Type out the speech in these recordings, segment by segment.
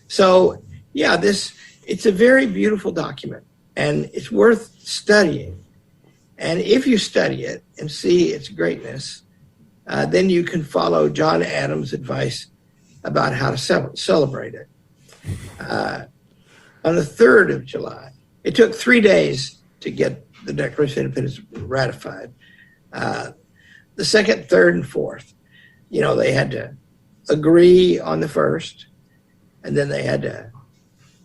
So, yeah, it's a very beautiful document, and it's worth studying. And if you study it and see its greatness, then you can follow John Adams' advice about how to celebrate it. On the 3rd of July, it took 3 days to get the Declaration of Independence ratified. The 2nd, 3rd, and 4th, they had to agree on the 1st, and then they had to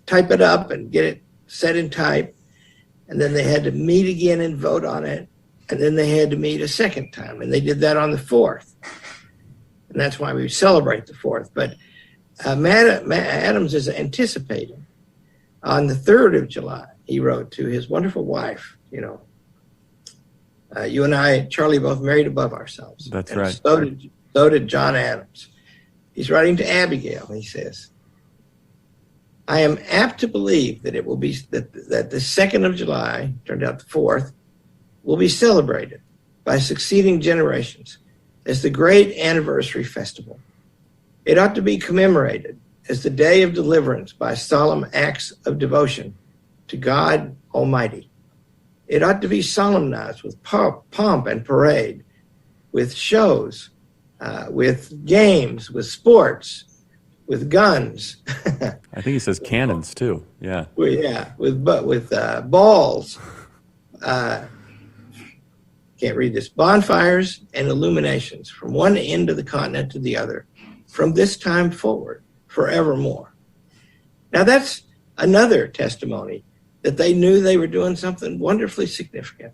type it up and get it set in type, and then they had to meet again and vote on it, and then they had to meet a second time, and they did that on the 4th. And that's why we celebrate the 4th. But Adams is anticipating. On the 3rd of July, he wrote to his wonderful wife, you and I, Charlie, both married above ourselves. That's and right. So did John Adams. He's writing to Abigail. He says, I am apt to believe that it will be that the 2nd of July, turned out the 4th, will be celebrated by succeeding generations as the great anniversary festival. It ought to be commemorated as the day of deliverance by solemn acts of devotion to God Almighty. It ought to be solemnized with pomp and parade, with shows, with games, with sports, with guns. I think he says cannons too. Yeah. With balls. Can't read this. Bonfires and illuminations from one end of the continent to the other, from this time forward, forevermore. Now that's another testimony that they knew they were doing something wonderfully significant.